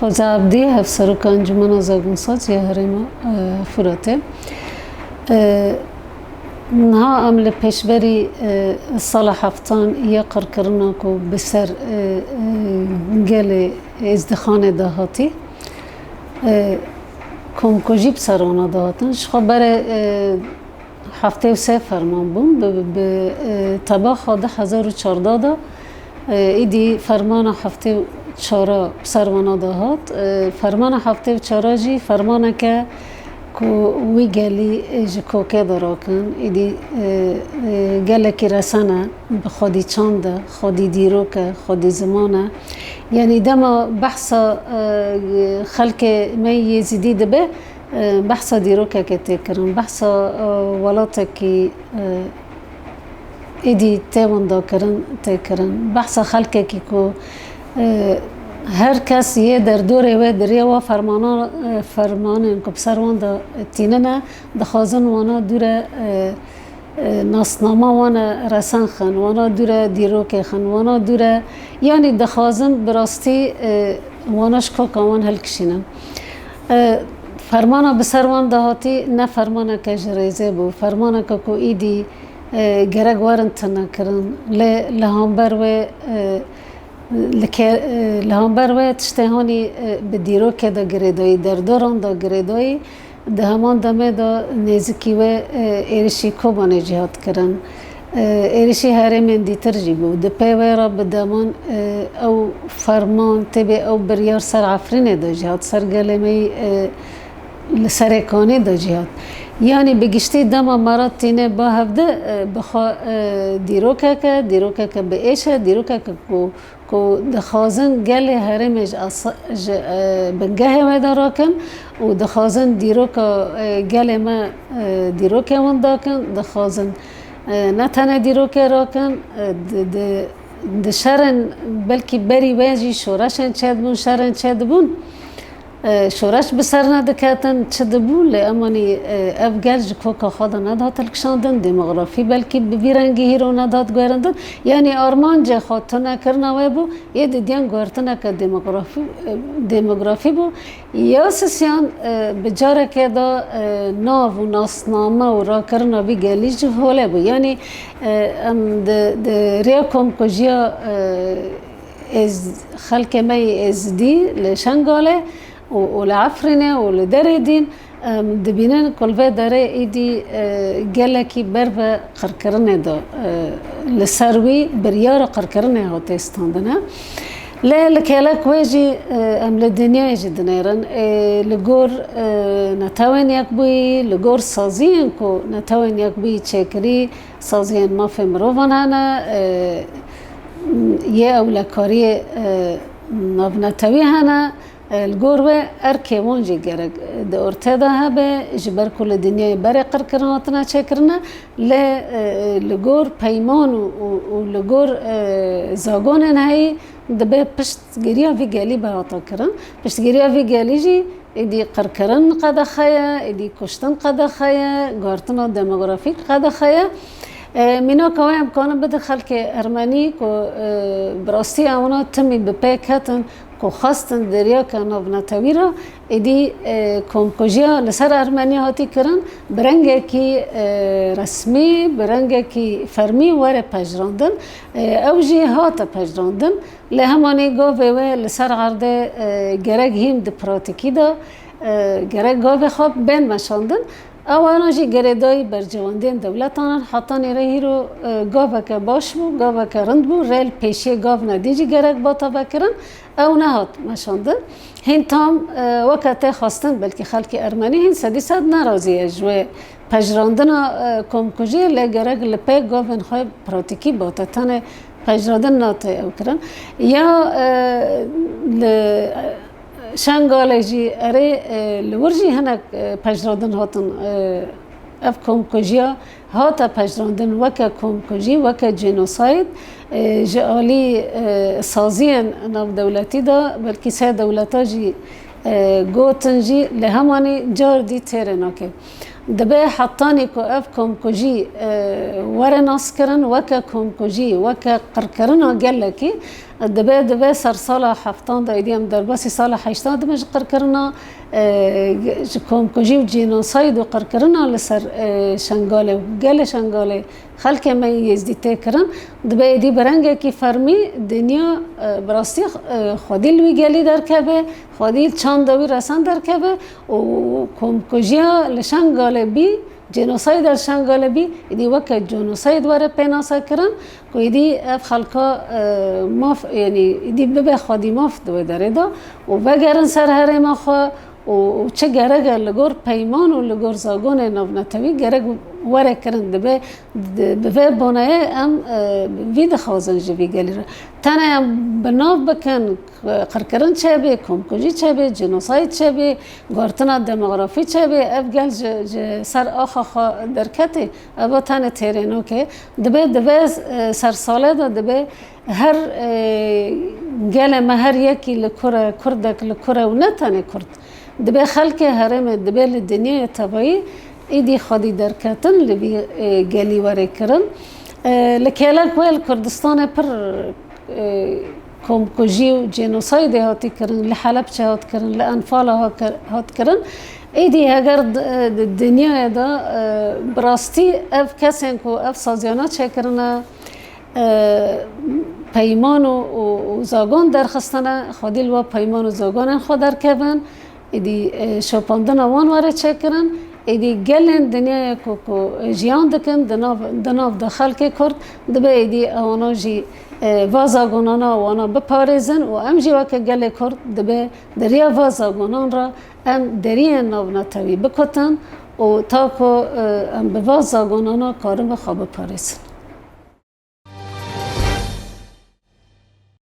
فوزعبدی هفسروک انجمن زاگونساز یا هرم فراته نها عمل پیشبری سال هفتان یا قرکرنا کو بسر گل ازدخان دهاتی کمکوجی بسرانه دهاتن شخواه برای هفته و سه فرمان بوم به طباق 2014 دا ایدی فرمان هفته و چارا بسرانه دهات فرمان هفته و چارا جی فرمانه که وی گلی جکوکه دراکن ایدی گله کی رسانه بخودی چانده خودی دیروکه خودی زمانه یعنی دما بحث خلق می یزیدی دبه بحث دیروکه که تکرن بحث ولاته کی ایدی تیوان دا کرن تکرن بحث خلقه کی کو هر کس یه در دوره و دریه و فرمان که بسروان دا تیننه دخوازن وانا دوره ناسنامه وانا رسان خن وانا دوره دیروک خن وانا دوره یعنی دخوازن براستی واناش که وان هل کشینن فرمان بسروان دهاتی نه فرمان که جریزه بو فرمان که کو ایدی گرگ وارن تنه کرن لهامبر و لهامبر و تشتهانی به دیروک دا گریدایی در دوران دا گریدایی ده همان دمه دا نزدیکی و ایرشی کوبانه جهاد کرن ایرشی هرمین دیتر جی بود ده پیوه را به دمان او فرمان تبه او بریار سر عفرینه دا جهاد سر گلمه سرکانه دا جهاد یعنی بگشتی دما مرات تینه با هفته بخوا دیروکه که به ایشه دیروکه که کو دخوازن گل هرمش بنگه و داراکن و دخوازن دیروکه گل ما دیروکه من داکن دخوازن نه تنه دیروکه راکن دشرن بلکی بری ویجی شورشن چید بون شرن چید بون شورش بسر ندکتن چه دبول امانی افگل جکوکا خدا ندهات الکشاندن دموگرافی بلکی ببیرنگی هیرو ندهات گویرندن یعنی آرمان جه خواهد کرنوه بو یه دیدیان گویرتنه که دموگرافی بو یا سسیان بجاره که دا ناو و ناسنامه و را کرنه بی گلی جهوله بو یعنی ده ریا کم کجیا از خلق می از دی لشنگاله ولعفرنه ولدردين دبينن كل في داره ايدي جلكي بربا قركرنه دا لسروي بريار قركرنه هات استاندنا لا لكلك واجي ام للدنيا يجي دنيرن لجور نتوين يكبي لجور سازين كو نتوين يكبي تشكري سازين ما في مروفان هنا يا اولكاري نبنتوي هنا الجوروه ارکیوانجی گرگ دورته ده به جبر کل دنیای بره قرکرناتنا چکرنه لگور پیمان و لگور زاگان نهایی دبه پشتگیری وی گلی به عطا کرن پشتگیری وی گلی جی ایدی قرکرن قده خیا ایدی کشتن قده خیا گارتنا دموگرافیک قده خیا مینا که امکانه بده خلک ارمنی که براستی اونا تمی بپیکتن که خواستن دریا که نابناتوی را ایدی کمکوژیا لسر ارمنی هاتی کرن برنگه کی رسمی برنگه کی فرمی وره پجراندن او جی هات پجراندن لهمانی گاوه و لسر عرده گرگ هیم ده پراتیکی دا گرگ گاوه خواب بین مشاندن او آنجی گردای برجواندین دولتان حتانی رهی رو گاوه که باش بو گاوه که رند بو ریل پیشی گاو ندیجی گرگ باتا بکرن او نهات مشاندن هین تام وقت خواستن بلکه خلک ارمنی هین صد نرازی اجوه پجراندن کمکوژی لگرگ لپی گاوین خواه پراتیکی باتا تنه پجراندن ناته او کرن یا شنگالجی اره لورجی هنک پجراندن هاتن اف کمکوژیا هاتا پجراندن وکه کمکوژی وکه جنوساید جالی سازین ناو دولتی دا بلکه سه دولتا جی گوتن جی لهمانی جار دی تیره ناکه دبه حطانی که اف کم کجی ور ناس کرن وکا کم کجی وکا قرکرنا گله کی دبه سر سال هفتان دایدیم در باسی سال 80 دمش قرکرنا کم کجی و جینوساید و قرکرنا لسر شنگاله گله شنگاله خلک ما یزدیته کرن دبه دی برنگه کی فرمی دنیا براستی خودی لوی گلی در کبه خودی چند دوی رسان در کبه و کم کجیا لشنگاله بی جنوساید در شنگاله بی ایدی وقت جنوساید واره پیناسا کرن که ایدی اف خلقا ماف یعنی ایدی ببه خودی ماف دوی داره دا و بگرن سر هرما خواه و چه گرگ لگور پیمان و لگور زاگون نوونتوی گرگ واره کرن دبه بونه ام وید خوازن جوی گلی را تنه ام بناف بکن قرکرن چه بی کمکجی چه بی جنوساید چه بی گارتنا دموگرافی چه بی اف گل سر آخا درکتی ابا تنه تیرینو که دبه سر ساله دا دبه هر گل مهر یکی لکره کردک لکره و نتانه کرد دبه خلک هرم دبه لدنیا تبایی ایدی خودی درکتن لبی گلی واره کرن لکیلک ویل کردستان پر کمکجی و جنوساید هاتی کرن لحلب چه هات کرن لانفال هات کرن ایدی اگر دنیا دا براستی اف کسین که اف سازیانا چه کرنه پیمان و زاگان درخستنه خودی لوا پیمان و زاگان خود درکبن ایدی شپاندن وان واره چه کرن ایدی گلن دنیا کو جیان دکن دناف داخل که کرد دبه ایدی آوانا جی وازاگونانا وانا بپارزن و ام جی وکه گل کرد دبه دریا وازاگونان را ام دریا ناونتوی بکتن و تا که ام به وازاگونانا کارم خواب پارزن